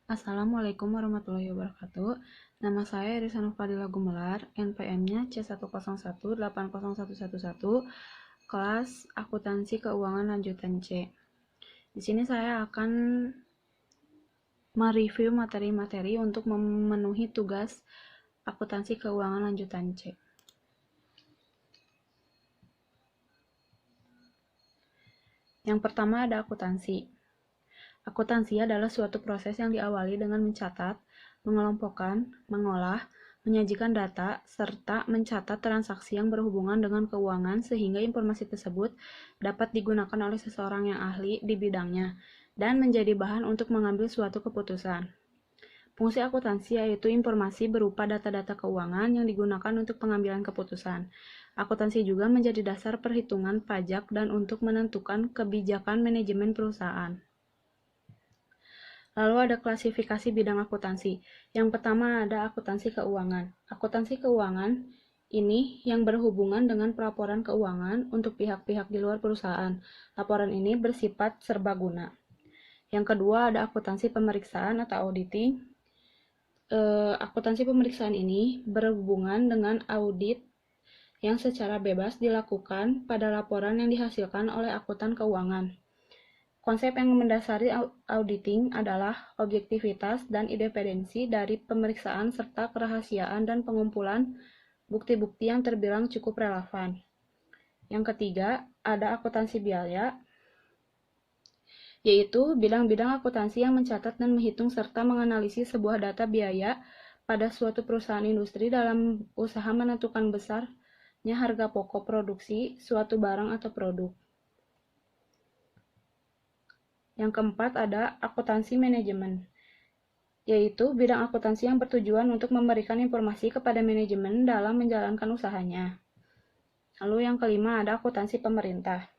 Assalamualaikum warahmatullahi wabarakatuh. Nama saya Irisana Fadila Gumelar, NPM-nya C101880111, kelas Akuntansi Keuangan lanjutan C. Di sini saya akan mereview materi-materi untuk memenuhi tugas Akuntansi Keuangan lanjutan C. Yang pertama ada akuntansi. Akuntansi adalah suatu proses yang diawali dengan mencatat, mengelompokkan, mengolah, menyajikan data, serta mencatat transaksi yang berhubungan dengan keuangan sehingga informasi tersebut dapat digunakan oleh seseorang yang ahli di bidangnya dan menjadi bahan untuk mengambil suatu keputusan. Fungsi akuntansi yaitu informasi berupa data-data keuangan yang digunakan untuk pengambilan keputusan. Akuntansi juga menjadi dasar perhitungan pajak dan untuk menentukan kebijakan manajemen perusahaan. Lalu ada klasifikasi bidang akuntansi. Yang pertama ada akuntansi keuangan. Akuntansi keuangan ini yang berhubungan dengan pelaporan keuangan untuk pihak-pihak di luar perusahaan. Laporan ini bersifat serbaguna. Yang kedua ada akuntansi pemeriksaan atau auditing. Akuntansi pemeriksaan ini berhubungan dengan audit yang secara bebas dilakukan pada laporan yang dihasilkan oleh akuntan keuangan. Konsep yang mendasari auditing adalah objektivitas dan independensi dari pemeriksaan serta kerahasiaan dan pengumpulan bukti-bukti yang terbilang cukup relevan. Yang ketiga, ada akuntansi biaya, yaitu bidang-bidang akuntansi yang mencatat dan menghitung serta menganalisis sebuah data biaya pada suatu perusahaan industri dalam usaha menentukan besarnya harga pokok produksi suatu barang atau produk. Yang keempat ada akuntansi manajemen, yaitu bidang akuntansi yang bertujuan untuk memberikan informasi kepada manajemen dalam menjalankan usahanya. Lalu yang kelima ada akuntansi pemerintah.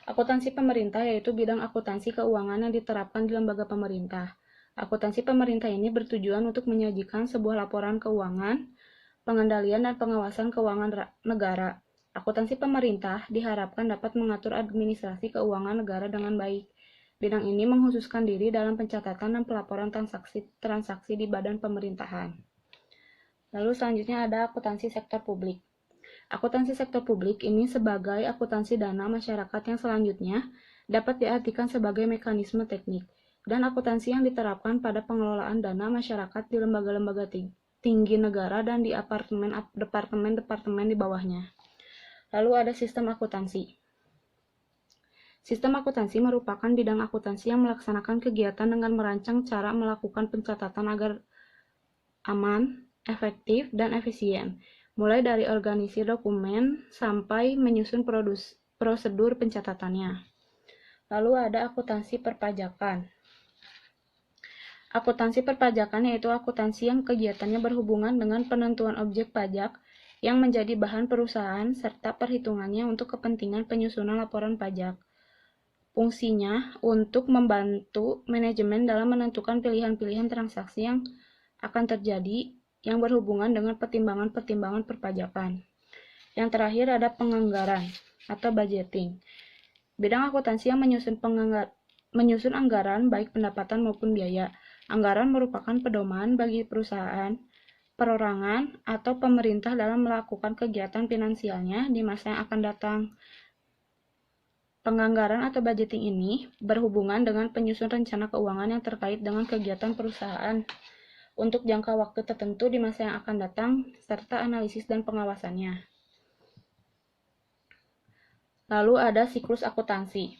Akuntansi pemerintah yaitu bidang akuntansi keuangan yang diterapkan di lembaga pemerintah. Akuntansi pemerintah ini bertujuan untuk menyajikan sebuah laporan keuangan, pengendalian dan pengawasan keuangan negara. Akuntansi pemerintah diharapkan dapat mengatur administrasi keuangan negara dengan baik. Bidang ini mengkhususkan diri dalam pencatatan dan pelaporan transaksi di badan pemerintahan. Lalu selanjutnya ada akuntansi sektor publik. Akuntansi sektor publik ini sebagai akuntansi dana masyarakat yang selanjutnya dapat diartikan sebagai mekanisme teknik dan akuntansi yang diterapkan pada pengelolaan dana masyarakat di lembaga-lembaga tinggi negara dan di departemen-departemen di bawahnya. Lalu ada sistem akuntansi. Sistem akuntansi merupakan bidang akuntansi yang melaksanakan kegiatan dengan merancang cara melakukan pencatatan agar aman, efektif, dan efisien, mulai dari organisir dokumen sampai menyusun prosedur pencatatannya. Lalu ada akuntansi perpajakan. Akuntansi perpajakan yaitu akuntansi yang kegiatannya berhubungan dengan penentuan objek pajak yang menjadi bahan perusahaan serta perhitungannya untuk kepentingan penyusunan laporan pajak. Fungsinya untuk membantu manajemen dalam menentukan pilihan-pilihan transaksi yang akan terjadi yang berhubungan dengan pertimbangan-pertimbangan perpajakan. Yang terakhir ada penganggaran atau budgeting. Bidang akuntansi yang menyusun anggaran baik pendapatan maupun biaya. Anggaran merupakan pedoman bagi perusahaan, perorangan, atau pemerintah dalam melakukan kegiatan finansialnya di masa yang akan datang. Penganggaran atau budgeting ini berhubungan dengan penyusun rencana keuangan yang terkait dengan kegiatan perusahaan untuk jangka waktu tertentu di masa yang akan datang, serta analisis dan pengawasannya. Lalu ada siklus akuntansi.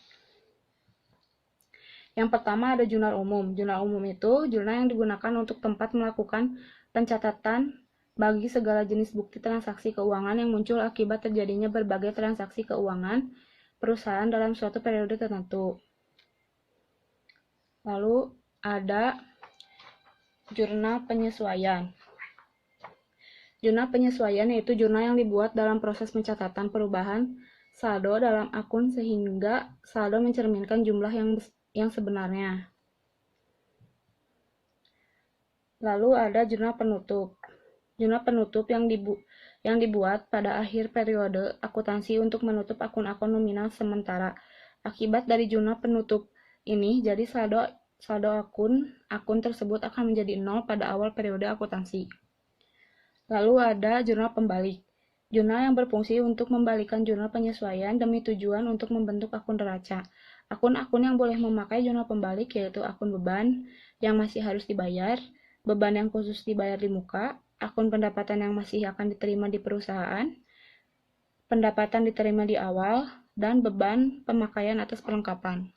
Yang pertama ada jurnal umum. Jurnal umum itu jurnal yang digunakan untuk tempat melakukan pencatatan bagi segala jenis bukti transaksi keuangan yang muncul akibat terjadinya berbagai transaksi keuangan perusahaan dalam suatu periode tertentu. Lalu ada jurnal penyesuaian. Jurnal penyesuaian yaitu jurnal yang dibuat dalam proses pencatatan perubahan saldo dalam akun sehingga saldo mencerminkan jumlah yang sebenarnya. Lalu ada jurnal penutup. Jurnal penutup yang dibuat pada akhir periode akuntansi untuk menutup akun-akun nominal sementara. Akibat dari jurnal penutup ini, jadi saldo saldo akun tersebut akan menjadi 0 pada awal periode akuntansi. Lalu ada jurnal pembalik. Jurnal yang berfungsi untuk membalikan jurnal penyesuaian demi tujuan untuk membentuk akun neraca. Akun-akun yang boleh memakai jurnal pembalik yaitu akun beban yang masih harus dibayar, beban yang khusus dibayar di muka, akun pendapatan yang masih akan diterima di perusahaan, pendapatan diterima di awal, dan beban pemakaian atas perlengkapan.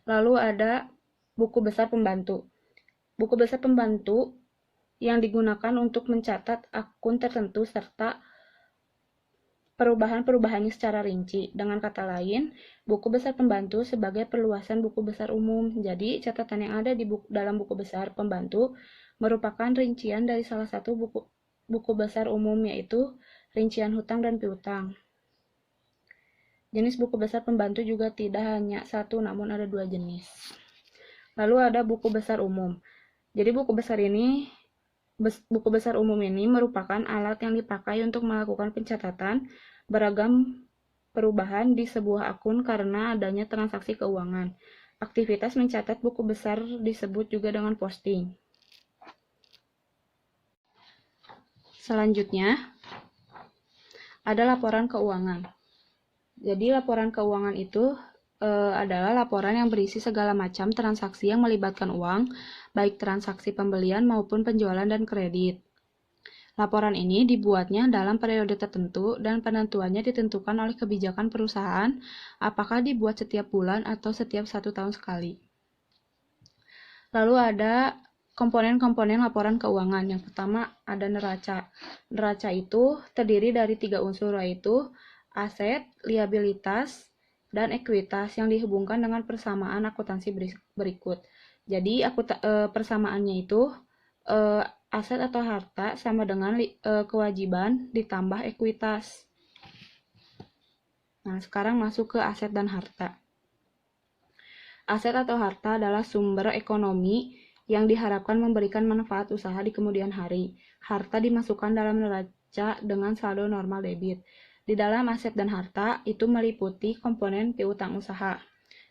Lalu ada buku besar pembantu. Buku besar pembantu yang digunakan untuk mencatat akun tertentu serta perubahan-perubahannya secara rinci. Dengan kata lain, buku besar pembantu sebagai perluasan buku besar umum. Jadi, catatan yang ada dalam buku besar pembantu merupakan rincian dari salah satu buku besar umum, yaitu rincian hutang dan piutang. Jenis buku besar pembantu juga tidak hanya satu, namun ada 2 jenis. Lalu ada buku besar umum. Jadi buku besar umum ini merupakan alat yang dipakai untuk melakukan pencatatan beragam perubahan di sebuah akun karena adanya transaksi keuangan. Aktivitas mencatat buku besar disebut juga dengan posting. Selanjutnya, ada laporan keuangan. Jadi laporan keuangan itu adalah laporan yang berisi segala macam transaksi yang melibatkan uang, baik transaksi pembelian maupun penjualan dan kredit. Laporan ini dibuatnya dalam periode tertentu dan penentuannya ditentukan oleh kebijakan perusahaan, apakah dibuat setiap bulan atau setiap 1 tahun sekali. Lalu ada komponen-komponen laporan keuangan. Yang pertama ada neraca. Neraca itu terdiri dari 3 unsur, yaitu aset, liabilitas, dan ekuitas yang dihubungkan dengan persamaan akuntansi berikut. Jadi persamaannya itu aset atau harta sama dengan kewajiban ditambah ekuitas. Nah, sekarang masuk ke aset dan harta. Aset atau harta adalah sumber ekonomi yang diharapkan memberikan manfaat usaha di kemudian hari. Harta dimasukkan dalam neraca dengan saldo normal debit. Di dalam aset dan harta itu meliputi komponen piutang usaha,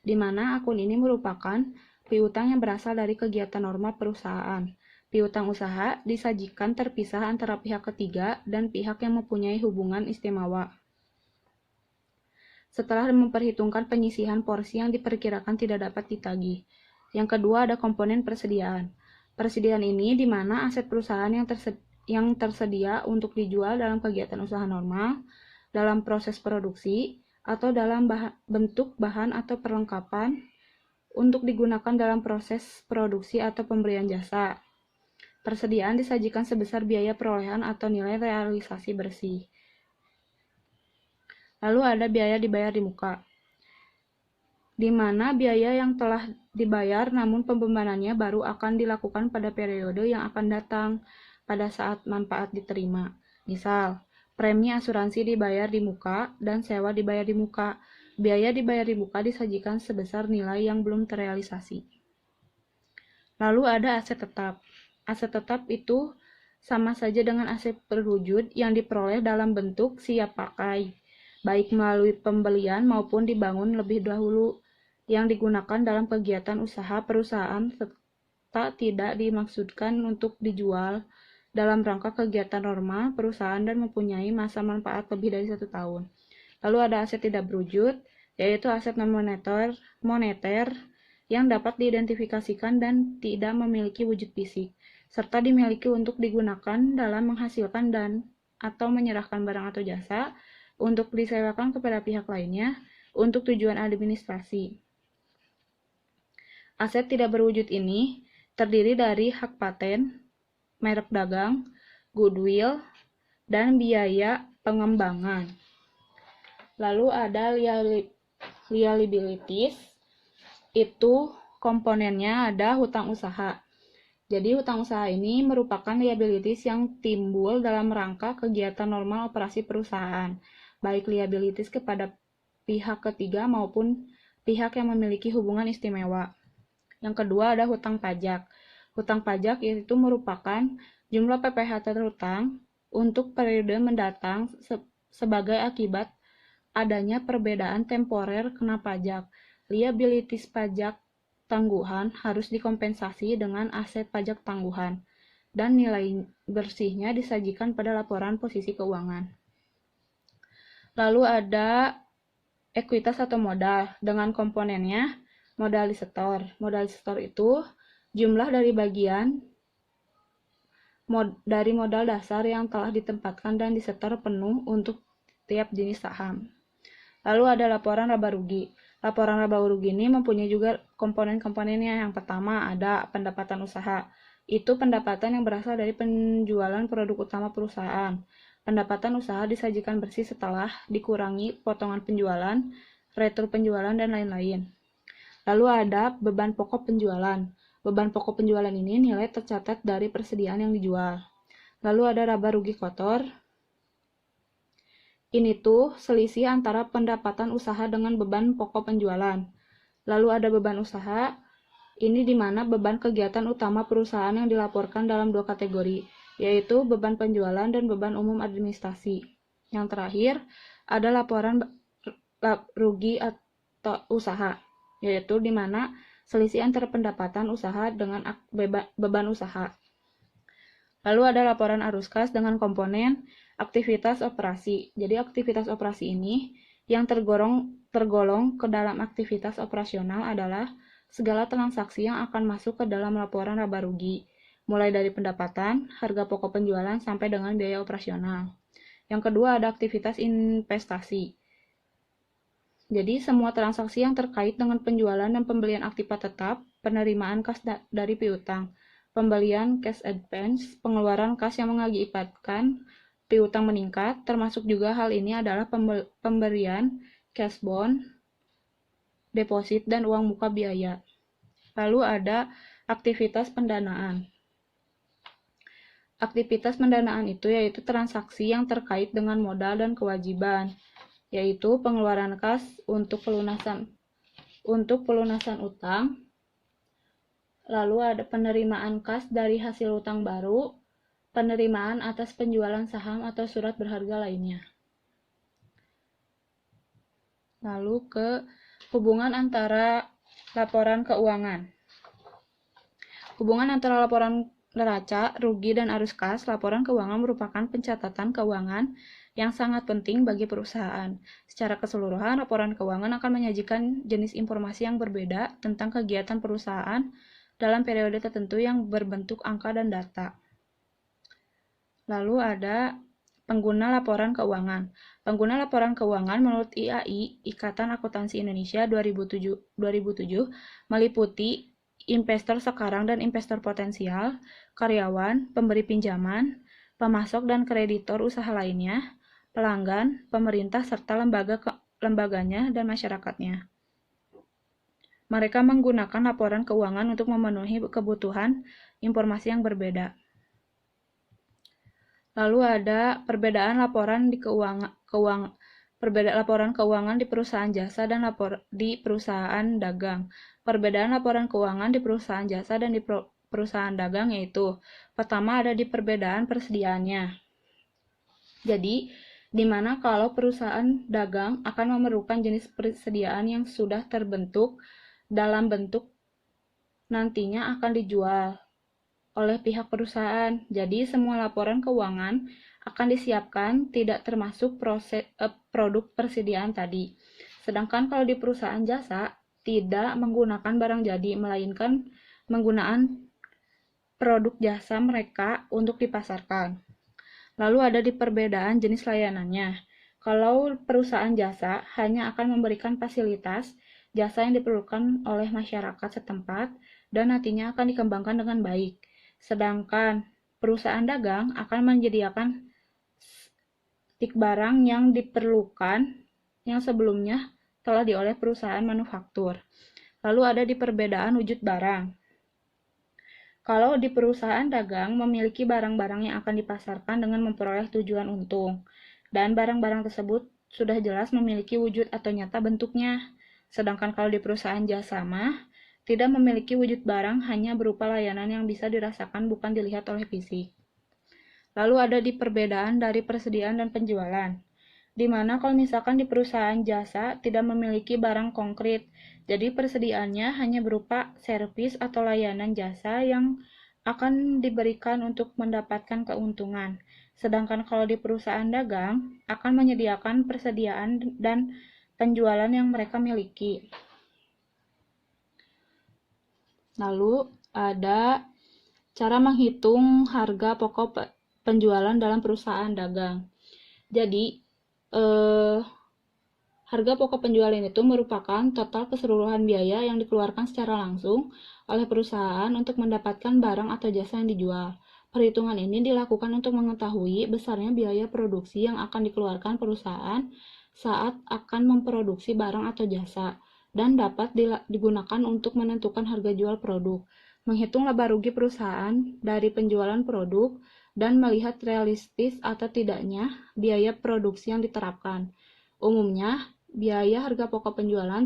di mana akun ini merupakan piutang yang berasal dari kegiatan normal perusahaan. Piutang usaha disajikan terpisah antara pihak ketiga dan pihak yang mempunyai hubungan istimewa. Setelah memperhitungkan penyisihan porsi yang diperkirakan tidak dapat ditagih. Yang kedua ada komponen persediaan. Persediaan ini di mana aset perusahaan yang tersedia untuk dijual dalam kegiatan usaha normal, dalam proses produksi, atau dalam bentuk bahan atau perlengkapan untuk digunakan dalam proses produksi atau pemberian jasa. Persediaan disajikan sebesar biaya perolehan atau nilai realisasi bersih. Lalu ada biaya dibayar di muka, di mana biaya yang telah dibayar namun pembebanannya baru akan dilakukan pada periode yang akan datang pada saat manfaat diterima. Misal, premi asuransi dibayar di muka dan sewa dibayar di muka. Biaya dibayar di muka disajikan sebesar nilai yang belum terrealisasi. Lalu ada aset tetap. Aset tetap itu sama saja dengan aset berwujud yang diperoleh dalam bentuk siap pakai, baik melalui pembelian maupun dibangun lebih dahulu, yang digunakan dalam kegiatan usaha perusahaan serta tidak dimaksudkan untuk dijual dalam rangka kegiatan normal perusahaan dan mempunyai masa manfaat lebih dari 1 tahun. Lalu ada aset tidak berwujud, yaitu aset non-moneter yang dapat diidentifikasikan dan tidak memiliki wujud fisik, serta dimiliki untuk digunakan dalam menghasilkan dan atau menyerahkan barang atau jasa untuk disewakan kepada pihak lainnya untuk tujuan administrasi. Aset tidak berwujud ini terdiri dari hak paten, merek dagang, goodwill, dan biaya pengembangan. Lalu ada liabilities, itu komponennya ada hutang usaha. Jadi hutang usaha ini merupakan liabilities yang timbul dalam rangka kegiatan normal operasi perusahaan, baik liabilities kepada pihak ketiga maupun pihak yang memiliki hubungan istimewa. Yang kedua ada hutang pajak. Hutang pajak itu merupakan jumlah PPh terhutang untuk periode mendatang sebagai akibat adanya perbedaan temporer kena pajak. Liabilities pajak tangguhan harus dikompensasi dengan aset pajak tangguhan, dan nilai bersihnya disajikan pada laporan posisi keuangan. Lalu ada ekuitas atau modal dengan komponennya modal disetor. Modal disetor itu jumlah dari bagian dari modal dasar yang telah ditempatkan dan disetor penuh untuk tiap jenis saham. Lalu ada laporan laba rugi. Laporan laba rugi ini mempunyai juga komponen-komponennya. Yang pertama ada pendapatan usaha. Itu pendapatan yang berasal dari penjualan produk utama perusahaan. Pendapatan usaha disajikan bersih setelah dikurangi potongan penjualan, retro penjualan, dan lain-lain. Lalu ada beban pokok penjualan. Beban pokok penjualan ini nilai tercatat dari persediaan yang dijual. Lalu ada laba rugi kotor. Ini tuh selisih antara pendapatan usaha dengan beban pokok penjualan. Lalu ada beban usaha. Ini di mana beban kegiatan utama perusahaan yang dilaporkan dalam dua kategori, yaitu beban penjualan dan beban umum administrasi. Yang terakhir, ada laporan rugi atau usaha, yaitu di mana selisih antara pendapatan usaha dengan beban usaha. Lalu ada laporan arus kas dengan komponen aktivitas operasi. Jadi aktivitas operasi ini yang tergolong ke dalam aktivitas operasional adalah segala transaksi yang akan masuk ke dalam laporan laba rugi, mulai dari pendapatan, harga pokok penjualan, sampai dengan biaya operasional. Yang kedua ada aktivitas investasi. Jadi, semua transaksi yang terkait dengan penjualan dan pembelian aktiva tetap, penerimaan kas dari piutang, pembelian cash advance, pengeluaran kas yang mengakibatkan piutang meningkat, termasuk juga hal ini adalah pemberian cash bond, deposit, dan uang muka biaya. Lalu ada aktivitas pendanaan. Aktivitas pendanaan itu yaitu transaksi yang terkait dengan modal dan kewajiban, yaitu pengeluaran kas untuk pelunasan utang. Lalu ada penerimaan kas dari hasil utang baru, penerimaan atas penjualan saham atau surat berharga lainnya. Lalu ke hubungan antara laporan keuangan. Hubungan antara laporan neraca, rugi, dan arus kas. Laporan keuangan merupakan pencatatan keuangan yang sangat penting bagi perusahaan. Secara keseluruhan, laporan keuangan akan menyajikan jenis informasi yang berbeda tentang kegiatan perusahaan dalam periode tertentu yang berbentuk angka dan data. Lalu ada pengguna laporan keuangan. Pengguna laporan keuangan menurut IAI, Ikatan Akuntansi Indonesia 2007 meliputi investor sekarang dan investor potensial, karyawan, pemberi pinjaman, pemasok dan kreditor usaha lainnya, pelanggan, pemerintah, serta lembaganya dan masyarakatnya. Mereka menggunakan laporan keuangan untuk memenuhi kebutuhan informasi yang berbeda. Lalu ada perbedaan laporan laporan keuangan di perusahaan jasa dan di perusahaan dagang. Perbedaan laporan keuangan di perusahaan jasa dan di perusahaan dagang yaitu, pertama ada di perbedaan persediaannya. Jadi, di mana kalau perusahaan dagang akan memerlukan jenis persediaan yang sudah terbentuk dalam bentuk nantinya akan dijual oleh pihak perusahaan. Jadi, semua laporan keuangan akan disiapkan tidak termasuk produk persediaan tadi. Sedangkan kalau di perusahaan jasa, tidak menggunakan barang jadi, melainkan menggunakan produk jasa mereka untuk dipasarkan. Lalu ada di perbedaan jenis layanannya. Kalau perusahaan jasa hanya akan memberikan fasilitas jasa yang diperlukan oleh masyarakat setempat dan nantinya akan dikembangkan dengan baik. Sedangkan perusahaan dagang akan menyediakan stik barang yang diperlukan yang sebelumnya telah diolah perusahaan manufaktur. Lalu ada di perbedaan wujud barang. Kalau di perusahaan dagang memiliki barang-barang yang akan dipasarkan dengan memperoleh tujuan untung, dan barang-barang tersebut sudah jelas memiliki wujud atau nyata bentuknya. Sedangkan kalau di perusahaan jasa tidak memiliki wujud barang, hanya berupa layanan yang bisa dirasakan bukan dilihat oleh fisik. Lalu ada di perbedaan dari persediaan dan penjualan. Dimana kalau misalkan di perusahaan jasa tidak memiliki barang konkret, jadi persediaannya hanya berupa servis atau layanan jasa yang akan diberikan untuk mendapatkan keuntungan. Sedangkan kalau di perusahaan dagang akan menyediakan persediaan dan penjualan yang mereka miliki. Lalu ada cara menghitung harga pokok penjualan dalam perusahaan dagang. Jadi, harga pokok penjualan itu merupakan total keseluruhan biaya yang dikeluarkan secara langsung oleh perusahaan untuk mendapatkan barang atau jasa yang dijual. Perhitungan ini dilakukan untuk mengetahui besarnya biaya produksi yang akan dikeluarkan perusahaan saat akan memproduksi barang atau jasa, dan dapat digunakan untuk menentukan harga jual produk, menghitung laba rugi perusahaan dari penjualan produk, dan melihat realistis atau tidaknya biaya produksi yang diterapkan. Umumnya, biaya harga pokok penjualan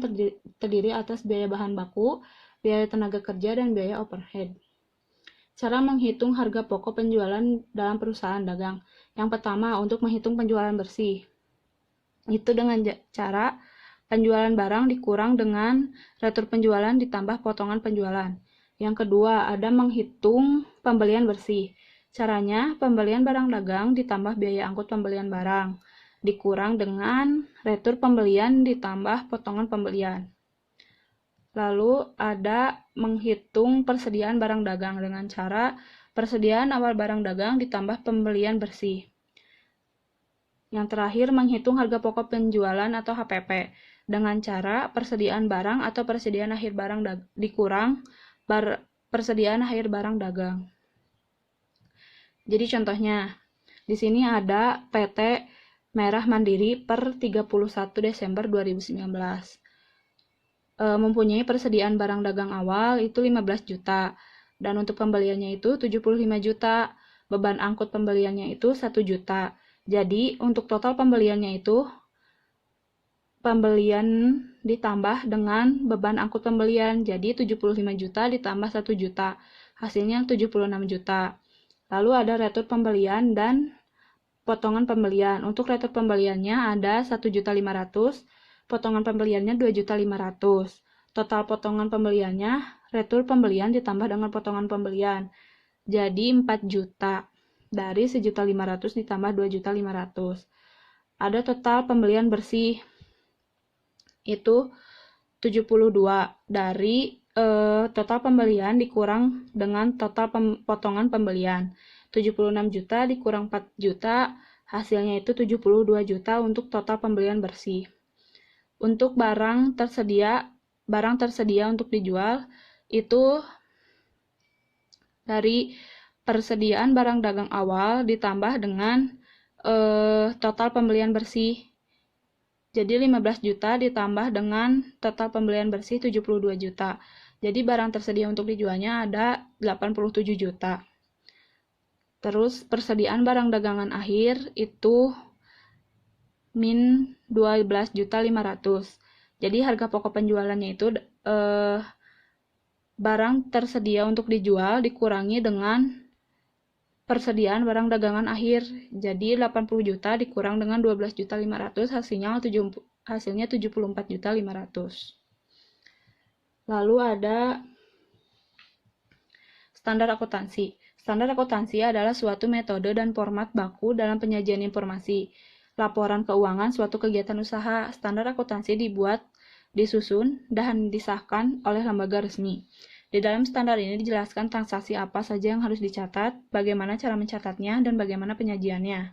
terdiri atas biaya bahan baku, biaya tenaga kerja, dan biaya overhead. Cara menghitung harga pokok penjualan dalam perusahaan dagang. Yang pertama, untuk menghitung penjualan bersih. Itu dengan cara penjualan barang dikurang dengan retur penjualan ditambah potongan penjualan. Yang kedua, ada menghitung pembelian bersih. Caranya, pembelian barang dagang ditambah biaya angkut pembelian barang, dikurang dengan retur pembelian ditambah potongan pembelian. Lalu ada menghitung persediaan barang dagang dengan cara persediaan awal barang dagang ditambah pembelian bersih. Yang terakhir, menghitung harga pokok penjualan atau HPP dengan cara persediaan barang atau persediaan akhir barang dikurang persediaan akhir barang dagang. Jadi contohnya, di sini ada PT Merah Mandiri per 31 Desember 2019. Mempunyai persediaan barang dagang awal itu 15 juta, dan untuk pembeliannya itu 75 juta, beban angkut pembeliannya itu 1 juta. Jadi, untuk total pembeliannya itu, pembelian ditambah dengan beban angkut pembelian, jadi 75 juta ditambah 1 juta, hasilnya 76 juta. Lalu ada retur pembelian dan potongan pembelian. Untuk retur pembeliannya ada 1.500.000, potongan pembeliannya 2.500.000. Total potongan pembeliannya, retur pembelian ditambah dengan potongan pembelian. Jadi 4 juta. Dari 1.500.000 ditambah 2.500.000. Ada total pembelian bersih. Itu 72 dari total pembelian dikurang dengan total potongan pembelian. 76 juta dikurang 4 juta, hasilnya itu 72 juta untuk total pembelian bersih. Untuk barang tersedia untuk dijual itu dari persediaan barang dagang awal ditambah dengan total pembelian bersih. Jadi 15 juta ditambah dengan total pembelian bersih 72 juta. Jadi barang tersedia untuk dijualnya ada 87 juta. Terus persediaan barang dagangan akhir itu min 12.500.000. Jadi harga pokok penjualannya itu barang tersedia untuk dijual dikurangi dengan persediaan barang dagangan akhir. Jadi 80 juta dikurang dengan 12.500.000, hasilnya 74.500.000. Lalu ada standar akuntansi. Standar akuntansi adalah suatu metode dan format baku dalam penyajian informasi, laporan keuangan suatu kegiatan usaha. Standar akuntansi dibuat, disusun, dan disahkan oleh lembaga resmi. Di dalam standar ini dijelaskan transaksi apa saja yang harus dicatat, bagaimana cara mencatatnya, dan bagaimana penyajiannya.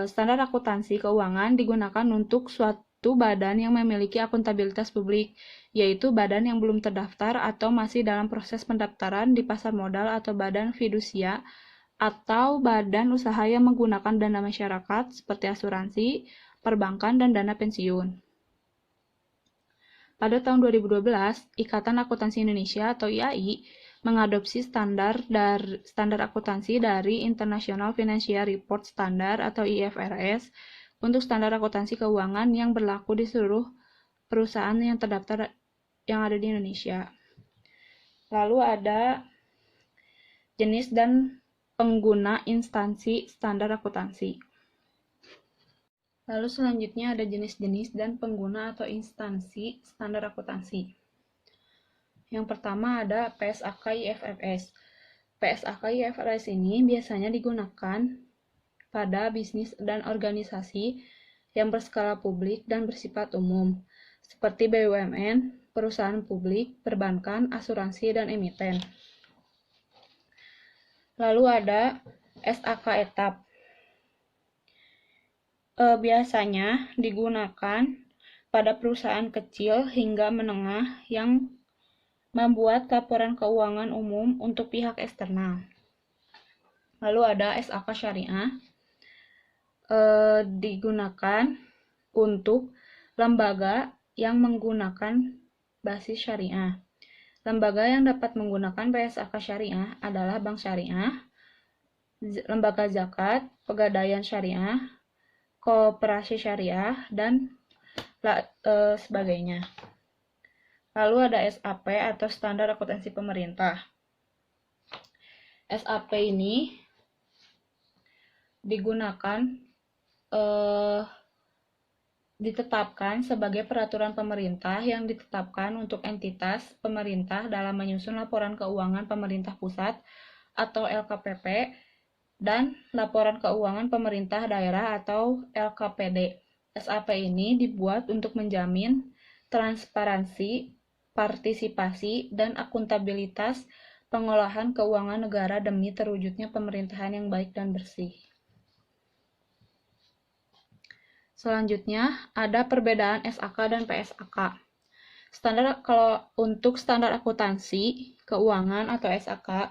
Standar akuntansi keuangan digunakan untuk suatu badan yang memiliki akuntabilitas publik, yaitu badan yang belum terdaftar atau masih dalam proses pendaftaran di pasar modal atau badan fidusia atau badan usaha yang menggunakan dana masyarakat seperti asuransi, perbankan, dan dana pensiun. Pada tahun 2012, Ikatan Akuntansi Indonesia atau IAI mengadopsi standar akuntansi dari International Financial Report Standard atau IFRS untuk standar akuntansi keuangan yang berlaku di seluruh perusahaan yang terdaftar yang ada di Indonesia. Lalu ada jenis dan pengguna instansi standar akuntansi. Lalu selanjutnya ada jenis-jenis dan pengguna atau instansi standar akuntansi. Yang pertama ada PSAK-IFRS. PSAK-IFRS ini biasanya digunakan pada bisnis dan organisasi yang berskala publik dan bersifat umum, seperti BUMN, perusahaan publik, perbankan, asuransi, dan emiten. Lalu ada SAK etap. Biasanya digunakan pada perusahaan kecil hingga menengah yang membuat laporan keuangan umum untuk pihak eksternal. Lalu ada SAK syariah, digunakan untuk lembaga yang menggunakan basis syariah. Lembaga yang dapat menggunakan PSAK syariah adalah bank syariah, lembaga zakat, pegadaian syariah, koperasi syariah, dan sebagainya. Lalu ada SAP atau standar akuntansi pemerintah. SAP ini digunakan ditetapkan sebagai peraturan pemerintah yang ditetapkan untuk entitas pemerintah dalam menyusun laporan keuangan pemerintah pusat atau LKPP dan laporan keuangan pemerintah daerah atau LKPD. SAP ini dibuat untuk menjamin transparansi, partisipasi, dan akuntabilitas pengolahan keuangan negara demi terwujudnya pemerintahan yang baik dan bersih. Selanjutnya, ada perbedaan SAK dan PSAK. Kalau untuk standar akuntansi keuangan atau SAK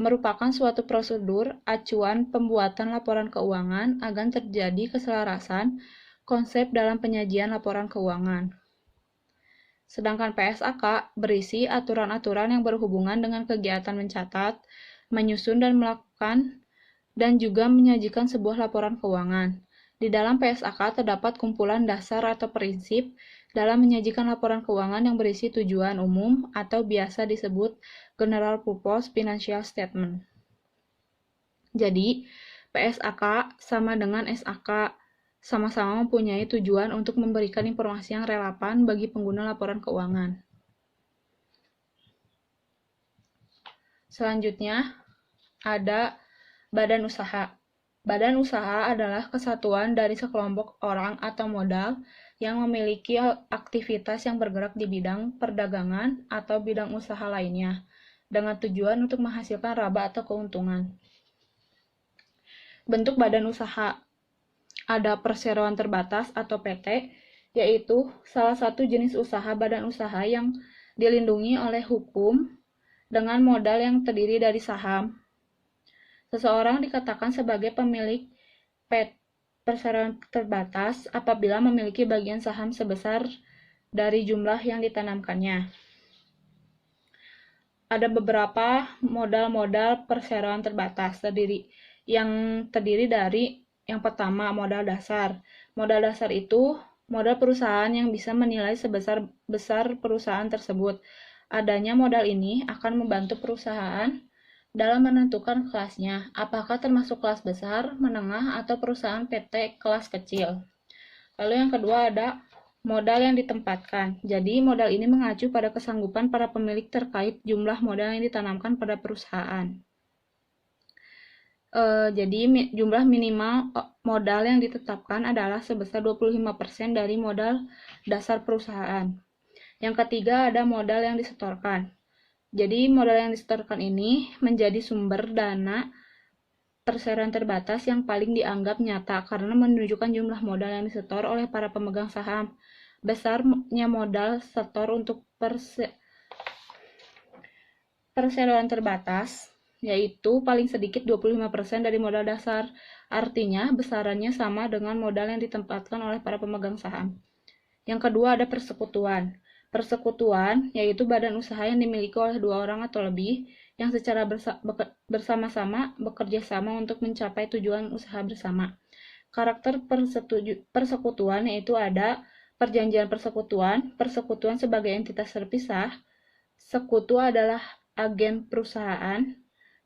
merupakan suatu prosedur acuan pembuatan laporan keuangan agar terjadi keselarasan konsep dalam penyajian laporan keuangan. Sedangkan PSAK berisi aturan-aturan yang berhubungan dengan kegiatan mencatat, menyusun dan melakukan, dan juga menyajikan sebuah laporan keuangan. Di dalam PSAK terdapat kumpulan dasar atau prinsip dalam menyajikan laporan keuangan yang berisi tujuan umum atau biasa disebut General Purpose Financial Statement. Jadi, PSAK sama dengan SAK, sama-sama mempunyai tujuan untuk memberikan informasi yang relevan bagi pengguna laporan keuangan. Selanjutnya, ada badan usaha. Badan usaha adalah kesatuan dari sekelompok orang atau modal yang memiliki aktivitas yang bergerak di bidang perdagangan atau bidang usaha lainnya, dengan tujuan untuk menghasilkan laba atau keuntungan. Bentuk badan usaha ada perseroan terbatas atau PT, yaitu salah satu jenis usaha badan usaha yang dilindungi oleh hukum dengan modal yang terdiri dari saham. Seseorang dikatakan sebagai pemilik perseroan terbatas apabila memiliki bagian saham sebesar dari jumlah yang ditanamkannya. Ada beberapa modal-modal perseroan terbatas yang terdiri dari yang pertama, modal dasar. Modal dasar itu modal perusahaan yang bisa menilai besar perusahaan tersebut. Adanya modal ini akan membantu perusahaan dalam menentukan kelasnya, apakah termasuk kelas besar, menengah, atau perusahaan PT kelas kecil. Lalu yang kedua ada modal yang ditempatkan. Jadi modal ini mengacu pada kesanggupan para pemilik terkait jumlah modal yang ditanamkan pada perusahaan. Jadi jumlah minimal modal yang ditetapkan adalah sebesar 25% dari modal dasar perusahaan. Yang ketiga ada modal yang disetorkan. Jadi modal yang disetorkan ini menjadi sumber dana perseroan terbatas yang paling dianggap nyata karena menunjukkan jumlah modal yang disetor oleh para pemegang saham. Besarnya modal setor untuk perseroan terbatas yaitu paling sedikit 25% dari modal dasar. Artinya, besarannya sama dengan modal yang ditempatkan oleh para pemegang saham. Yang kedua ada persekutuan. Persekutuan yaitu badan usaha yang dimiliki oleh 2 orang atau lebih yang secara bersama-sama bekerja sama untuk mencapai tujuan usaha bersama. Karakter persekutuan yaitu ada perjanjian persekutuan, persekutuan sebagai entitas terpisah, sekutu adalah agen perusahaan,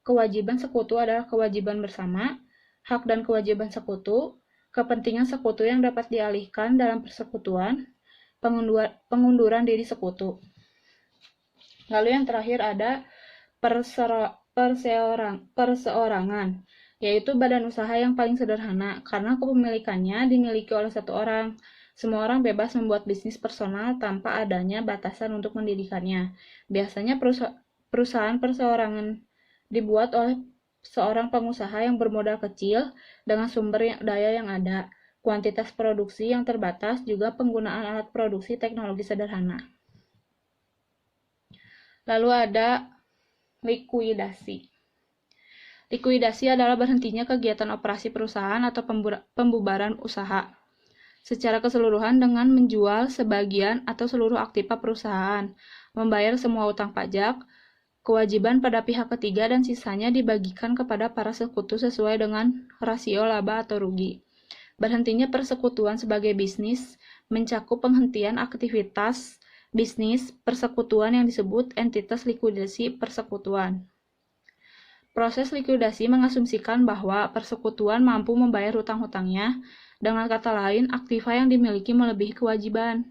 kewajiban sekutu adalah kewajiban bersama, hak dan kewajiban sekutu, kepentingan sekutu yang dapat dialihkan dalam persekutuan, pengunduran diri sekutu. Lalu yang terakhir ada perseorangan, yaitu badan usaha yang paling sederhana karena kepemilikannya dimiliki oleh satu orang. Semua orang bebas membuat bisnis personal tanpa adanya batasan untuk mendirikannya. Biasanya perusahaan perseorangan dibuat oleh seorang pengusaha yang bermodal kecil dengan sumber daya yang ada, kuantitas produksi yang terbatas, juga penggunaan alat produksi teknologi sederhana. Lalu ada likuidasi. Likuidasi adalah berhentinya kegiatan operasi perusahaan atau pembubaran usaha secara keseluruhan dengan menjual sebagian atau seluruh aktiva perusahaan, membayar semua utang pajak, kewajiban pada pihak ketiga, dan sisanya dibagikan kepada para sekutu sesuai dengan rasio laba atau rugi. Berhentinya persekutuan sebagai bisnis mencakup penghentian aktivitas bisnis persekutuan yang disebut entitas likuidasi persekutuan. Proses likuidasi mengasumsikan bahwa persekutuan mampu membayar hutang-hutangnya, dengan kata lain, aktiva yang dimiliki melebihi kewajiban.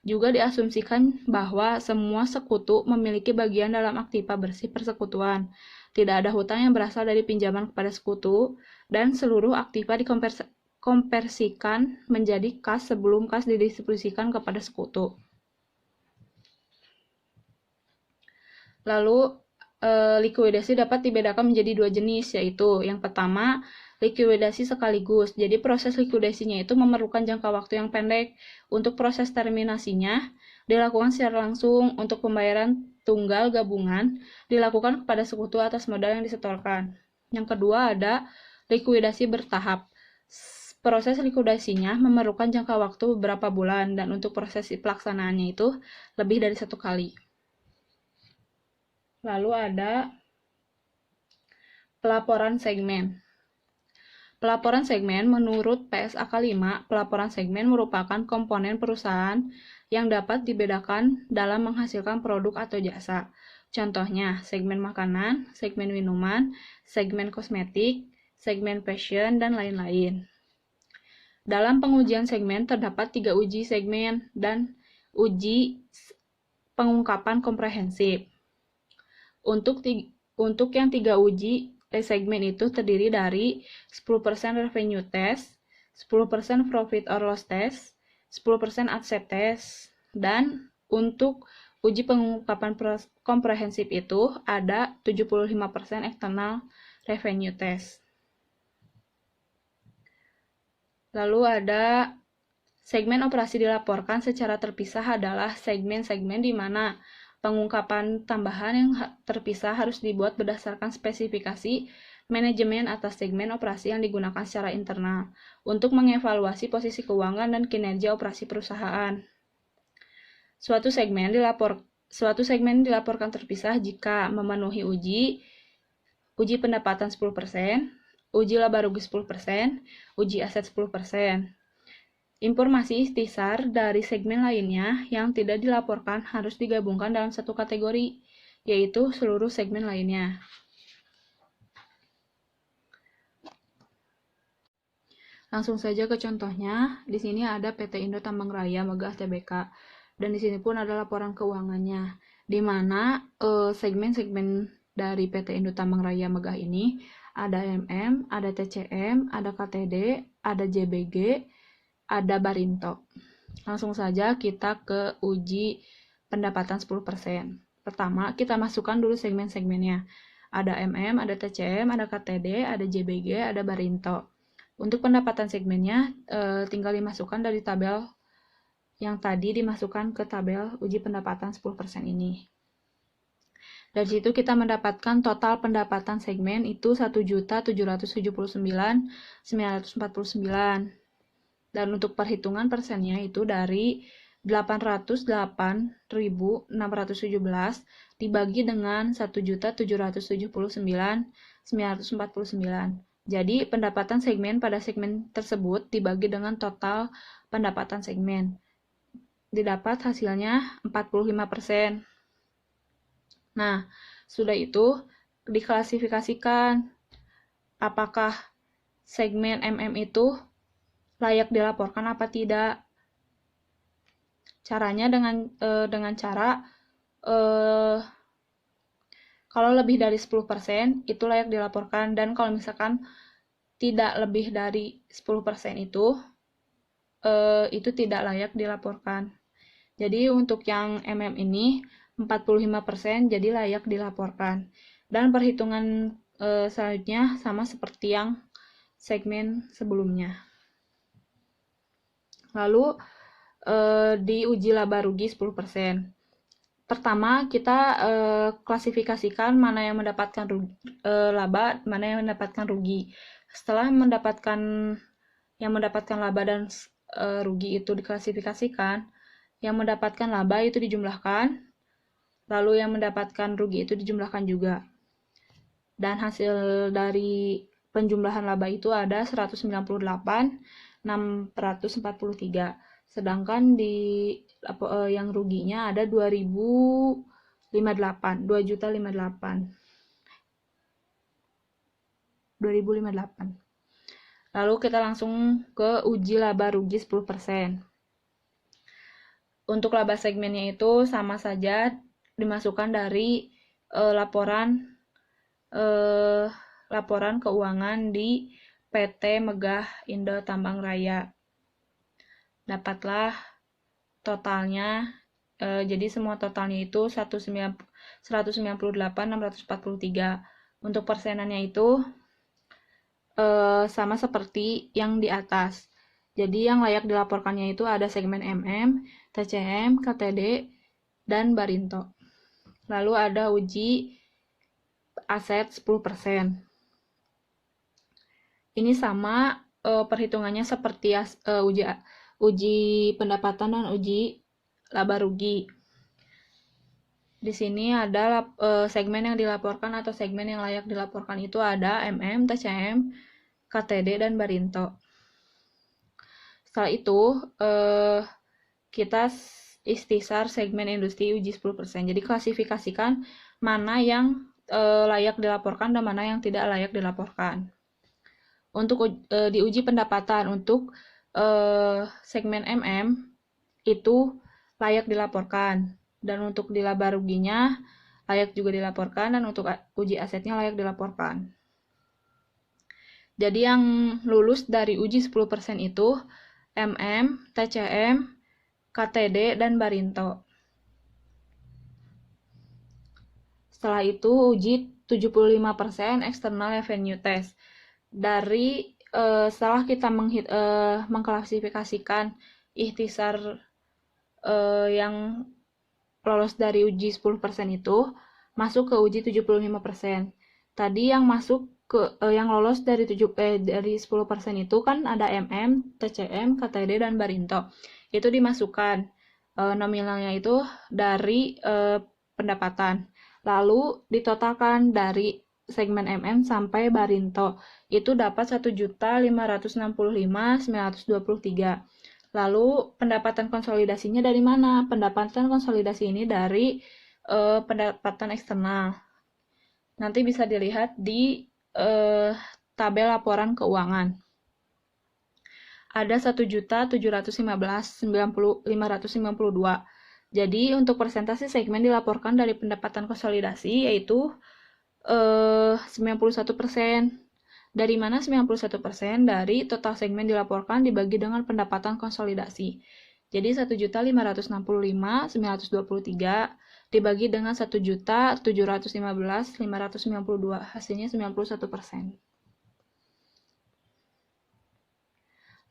Juga diasumsikan bahwa semua sekutu memiliki bagian dalam aktiva bersih persekutuan. Tidak ada hutang yang berasal dari pinjaman kepada sekutu, dan seluruh aktiva dikonversikan menjadi kas sebelum kas didistribusikan kepada sekutu. Lalu, likuidasi dapat dibedakan menjadi dua jenis, yaitu yang pertama, likuidasi sekaligus. Jadi proses likuidasinya itu memerlukan jangka waktu yang pendek. Untuk proses terminasinya dilakukan secara langsung. Untuk pembayaran tunggal gabungan dilakukan kepada sekutu atas modal yang disetorkan. Yang kedua ada likuidasi bertahap. Proses likuidasinya memerlukan jangka waktu beberapa bulan, dan untuk proses pelaksanaannya itu lebih dari 1 kali. Lalu ada pelaporan segmen. Pelaporan segmen menurut PSAK 5, pelaporan segmen merupakan komponen perusahaan yang dapat dibedakan dalam menghasilkan produk atau jasa. Contohnya, segmen makanan, segmen minuman, segmen kosmetik, segmen fashion, dan lain-lain. Dalam pengujian segmen terdapat 3 uji segmen dan uji pengungkapan komprehensif. Untuk yang 3 uji segmen itu terdiri dari 10% revenue test, 10% profit or loss test, 10% asset test, dan untuk uji pengungkapan komprehensif itu ada 75% external revenue test. Lalu ada segmen operasi dilaporkan secara terpisah adalah segmen-segmen di mana pengungkapan tambahan yang terpisah harus dibuat berdasarkan spesifikasi manajemen atas segmen operasi yang digunakan secara internal untuk mengevaluasi posisi keuangan dan kinerja operasi perusahaan. Suatu segmen dilaporkan terpisah jika memenuhi uji pendapatan 10%, uji laba rugi 10%, uji aset 10%. Informasi ikhtisar dari segmen lainnya yang tidak dilaporkan harus digabungkan dalam satu kategori, yaitu seluruh segmen lainnya. Langsung saja ke contohnya. Di sini ada PT Indo Tambang Raya Megah Tbk, dan di sini pun ada laporan keuangannya, di mana segmen-segmen dari PT Indo Tambang Raya Megah ini ada MM, ada TCM, ada KTD, ada JBG, ada Barinto. Langsung saja kita ke uji pendapatan 10%. Pertama, kita masukkan dulu segmen-segmennya. Ada MM, ada TCM, ada KTD, ada JBG, ada Barinto. Untuk pendapatan segmennya, tinggal dimasukkan dari tabel yang tadi dimasukkan ke tabel uji pendapatan 10% ini. Dari situ kita mendapatkan total pendapatan segmen itu 1.779.949. Dan untuk perhitungan persennya itu dari 808.617 dibagi dengan 1.779.949. Jadi pendapatan segmen pada segmen tersebut dibagi dengan total pendapatan segmen. Didapat hasilnya 45%. Nah, sudah itu diklasifikasikan apakah segmen MM itu layak dilaporkan apa tidak. Caranya dengan cara kalau lebih dari 10% itu layak dilaporkan, dan kalau misalkan tidak lebih dari 10% itu tidak layak dilaporkan. Jadi untuk yang MM ini 45% jadi layak dilaporkan. Dan perhitungan selanjutnya sama seperti yang segmen sebelumnya. Lalu diuji laba rugi 10%. Pertama, kita klasifikasikan mana yang mendapatkan laba, mana yang mendapatkan rugi. Setelah yang mendapatkan laba dan rugi itu diklasifikasikan, yang mendapatkan laba itu dijumlahkan, lalu yang mendapatkan rugi itu dijumlahkan juga. Dan hasil dari penjumlahan laba itu ada 198.643. Sedangkan di yang ruginya ada 2.058. Lalu kita langsung ke uji laba rugi 10%. Untuk laba segmennya itu sama saja dimasukkan dari laporan keuangan di PT Megah Indo Tambang Raya. Dapatlah totalnya, jadi semua totalnya itu 198.643. Untuk persenannya itu sama seperti yang di atas. Jadi yang layak dilaporkannya itu ada segmen MM, TCM, KTD, dan Barinto. Lalu ada uji aset 10%. Ini sama perhitungannya seperti uji pendapatan dan uji laba rugi. Di sini ada segmen yang dilaporkan atau segmen yang layak dilaporkan itu ada MM, TCM, KTD, dan Barinto. Setelah itu kita ikhtisar segmen industri uji 10%. Jadi klasifikasikan mana yang layak dilaporkan dan mana yang tidak layak dilaporkan. Untuk diuji pendapatan untuk segmen MM itu layak dilaporkan, dan untuk di laba ruginya layak juga dilaporkan, dan untuk uji asetnya layak dilaporkan. Jadi yang lulus dari uji 10% itu MM, TCM, KTD, dan Barinto. Setelah itu uji 75% external revenue test. Setelah kita mengklasifikasikan ikhtisar yang lolos dari uji 10% itu masuk ke uji 75%. Tadi yang masuk yang lolos dari 10% itu kan ada MM, TCM, KTD, dan Barinto. Itu dimasukkan nominalnya itu dari pendapatan. Lalu ditotalkan dari segmen MM sampai Barinto. Itu dapat 1.565.923. Lalu pendapatan konsolidasinya dari mana? Pendapatan konsolidasi ini dari pendapatan eksternal. Nanti bisa dilihat di tabel laporan keuangan. Ada 1.715.592. Jadi untuk persentase segmen dilaporkan dari pendapatan konsolidasi yaitu 91%. Dari mana 91%? Dari total segmen dilaporkan dibagi dengan pendapatan konsolidasi. Jadi 1.565.923 dibagi dengan 1.715.592, hasilnya 91%.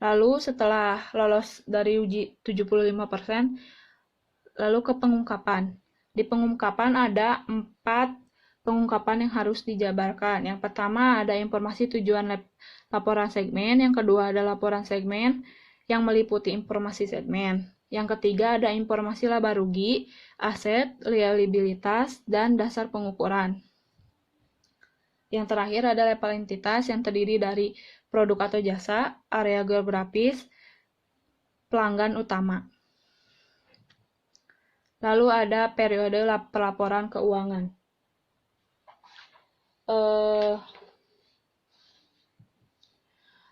Lalu setelah lolos dari uji 75%, lalu ke pengungkapan. Di pengungkapan ada 4 pengungkapan yang harus dijabarkan. Yang pertama ada informasi tujuan laporan segmen, yang kedua ada laporan segmen yang meliputi informasi segmen. Yang ketiga ada informasi laba rugi, aset, liabilitas, dan dasar pengukuran. Yang terakhir ada level entitas yang terdiri dari produk atau jasa, area geografis, pelanggan utama. Lalu ada periode pelaporan keuangan.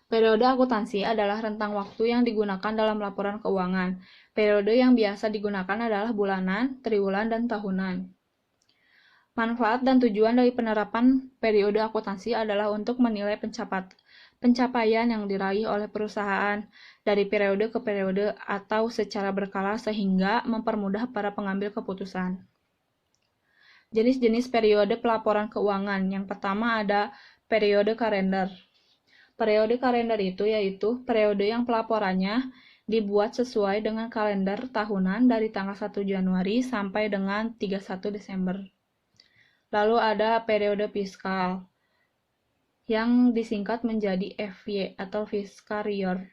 Periode akuntansi adalah rentang waktu yang digunakan dalam laporan keuangan. Periode yang biasa digunakan adalah bulanan, triwulan, dan tahunan. Manfaat dan tujuan dari penerapan periode akuntansi adalah untuk menilai pencapaian yang diraih oleh perusahaan dari periode ke periode atau secara berkala sehingga mempermudah para pengambil keputusan. Jenis-jenis periode pelaporan keuangan. Yang pertama ada periode kalender. Periode kalender itu yaitu periode yang pelaporannya dibuat sesuai dengan kalender tahunan dari tanggal 1 Januari sampai dengan 31 Desember. Lalu ada periode fiskal yang disingkat menjadi FY atau fiscal year.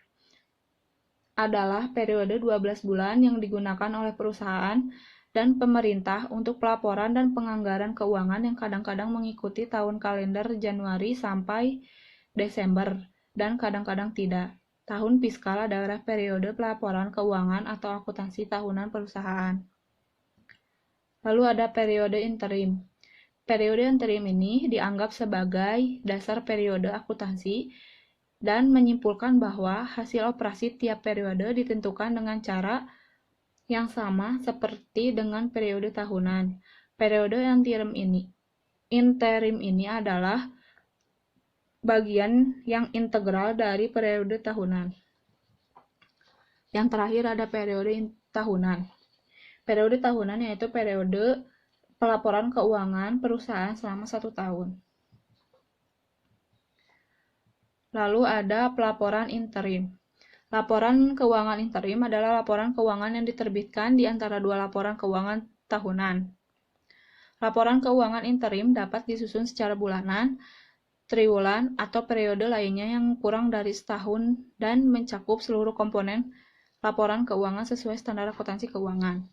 Adalah periode 12 bulan yang digunakan oleh perusahaan dan pemerintah untuk pelaporan dan penganggaran keuangan yang kadang-kadang mengikuti tahun kalender Januari sampai Desember dan kadang-kadang tidak. Tahun fiskal adalah periode pelaporan keuangan atau akuntansi tahunan perusahaan. Lalu ada periode interim. Periode interim ini dianggap sebagai dasar periode akuntansi dan menyimpulkan bahwa hasil operasi tiap periode ditentukan dengan cara yang sama seperti dengan periode tahunan. Periode interim ini adalah bagian yang integral dari periode tahunan. Yang terakhir ada periode tahunan. Periode tahunan yaitu periode pelaporan keuangan perusahaan selama 1 tahun. Lalu ada pelaporan interim. Laporan keuangan interim adalah laporan keuangan yang diterbitkan di antara dua laporan keuangan tahunan. Laporan keuangan interim dapat disusun secara bulanan, triwulan, atau periode lainnya yang kurang dari setahun dan mencakup seluruh komponen laporan keuangan sesuai standar akuntansi keuangan.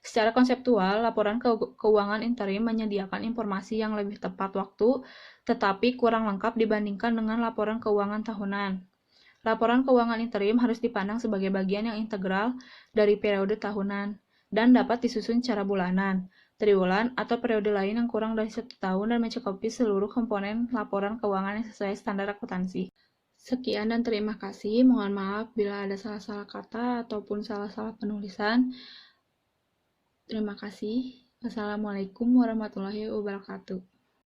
Secara konseptual, laporan keuangan interim menyediakan informasi yang lebih tepat waktu, tetapi kurang lengkap dibandingkan dengan laporan keuangan tahunan. Laporan keuangan interim harus dipandang sebagai bagian yang integral dari periode tahunan dan dapat disusun secara bulanan, triwulan, atau periode lain yang kurang dari 1 tahun dan mencakupi seluruh komponen laporan keuangan yang sesuai standar akuntansi. Sekian dan terima kasih. Mohon maaf bila ada salah-salah kata ataupun salah-salah penulisan. Terima kasih. Wassalamualaikum warahmatullahi wabarakatuh.